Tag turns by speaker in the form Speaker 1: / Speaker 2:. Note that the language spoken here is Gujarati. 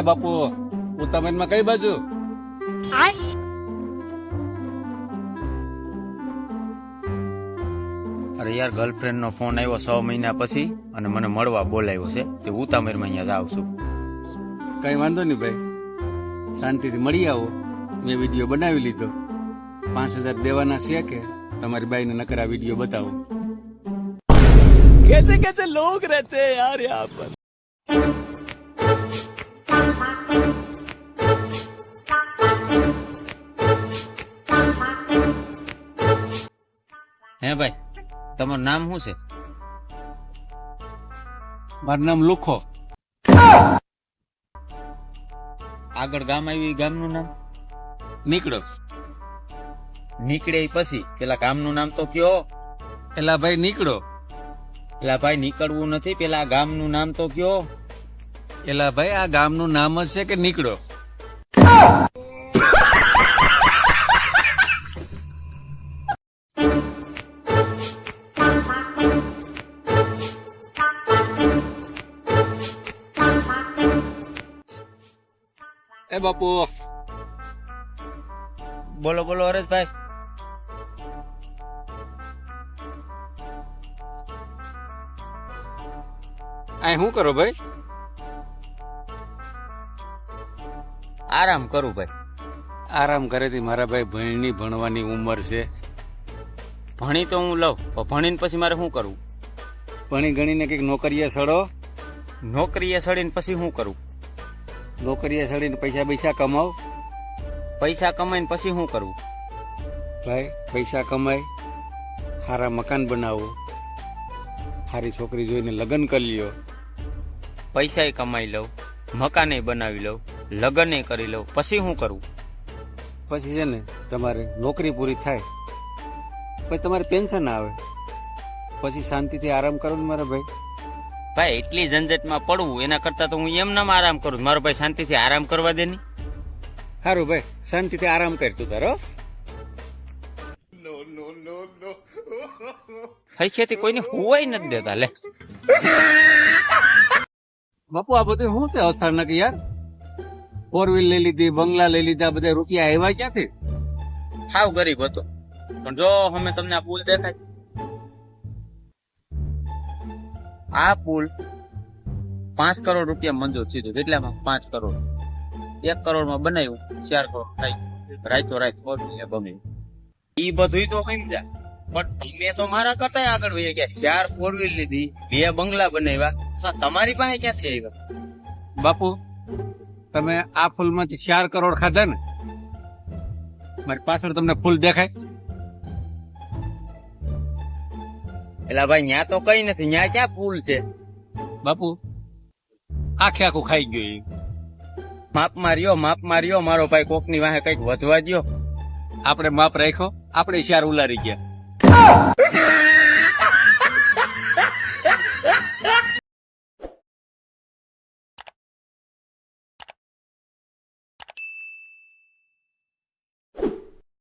Speaker 1: બાપુ ઉતામેનમાં કઈ બાજુ?
Speaker 2: અરે યાર, ગર્લફ્રેન્ડ નો ફોન આવ્યો 6 મહિના પછી અને મને મળવા બોલાવ્યો છે. તે ઉતામેરમાં અહીંયા જાવ છું.
Speaker 1: કઈ વાંધો નહીં ભાઈ, શાંતિથી મળી આવો. મેં વિડીયો બનાવી લીધો. 5000 દેવાના છે કે તમારી બાઈને નકરા વિડીયો બતાવો.
Speaker 3: कैसे कैसे लोग रहते हैं यार यहाँ पर।
Speaker 2: હે ભાઈ, તમારું નામ શું છે?
Speaker 1: મારું નામ લુખો.
Speaker 2: આગળ ગામ આવ્યું, એ ગામનું નામ?
Speaker 1: નીકળો.
Speaker 2: નીકળે ઈ પછી પેલા ગામનું નામ તો કયો.
Speaker 1: એલા ભાઈ નીકળો.
Speaker 2: એલા ભાઈ, નીકળવું નથી, પેલા ગામનું નામ તો કયો.
Speaker 1: એલા ભાઈ આ ગામનું નામ જ છે કે નીકળો. એ બાપુ.
Speaker 2: બોલો બોલો હરેશભાઈ.
Speaker 1: આ શું કરો ભાઈ?
Speaker 2: આરામ કરું ભાઈ.
Speaker 1: આરામ કરેથી મારા ભાઈ ભણની ભણવાની ઉંમર છે.
Speaker 2: ભણી તો હું લઉં, પણ ભણીને પછી મારે શું કરવું?
Speaker 1: ભણી ગણીને કઈક નોકરીએ સડો.
Speaker 2: નોકરીએ સડીને પછી શું કરવું?
Speaker 1: નોકરીએ સડીને પૈસા કમાવ.
Speaker 2: પૈસા કમાઈને પછી શું કરવું?
Speaker 1: ભાઈ પૈસા કમાય, સારા મકાન બનાવો, સારી છોકરી જોઈને લગ્ન કરી લ્યો.
Speaker 2: પૈસાય કમાઈ લઉં, મકાને બનાવી લઉં, લગ્ને કરી લઉં, પછી શું કરવું?
Speaker 1: પછી છે ને તમારે નોકરી પૂરી થાય પછી તમારે પેન્શન આવે, પછી શાંતિથી આરામ કરો ને મારા ભાઈ.
Speaker 2: ભાઈ એટલી ઝંઝટમાં પડવું એના કરતા તો હું એમનામ આરામ કરું. મારો ભાઈ શાંતિથી આરામ કરવા દે ની.
Speaker 1: સારું ભાઈ, શાંતિથી આરામ કરતું તારો.
Speaker 2: હૈખેથી કોઈને હુવાય નથી દેતા. લે
Speaker 1: બાપુ આ બધું શું છે અવસ્થા કે યાર? 4 વ્હીલ લઈ લીધી, બંગલા લઈ લીધા, બધા રૂપિયા આવ્યા ક્યાંથી?
Speaker 2: હાવ ગરીબ હતો. પણ જો અમે તમને આ પુલ દેખાય, આ પુલ 5 કરોડ રૂપિયા મંજૂર થયું. કેટલામાં? 5 કરોડ. 1 કરોડમાં બનાવ્યું, 4 કરોડ થાય. રાતો રાત 4 વ્હીલ બન્યું. ઈ બધું તો સમજ્યા, પણ તમે તો મારા કરતા આગળ વહી ગયા. 4 4 વ્હીલ લીધી, 2 બંગલા બનાવ્યા, તો તમારી પાસે ક્યાંથી આવ્યા?
Speaker 1: બાપુ તમે આ ફૂલમાંથી 4 કરોડ ખાધા ને? મારી પાછળ તમને ફૂલ દેખાય?
Speaker 2: એલા ભાઈ, ન્યા તો કઈ નથી, ન્યા ક્યાં પુલ છે?
Speaker 1: બાપુ આખે આખું ખાઈ ગયું.
Speaker 2: માપ માર્યો, માપ માર્યો. મારો ભાઈ કોકની વાહે કઈક વધવા દ્યો.
Speaker 1: આપણે માપ રાખ્યો, આપણે 4 ઉલારી ગયા.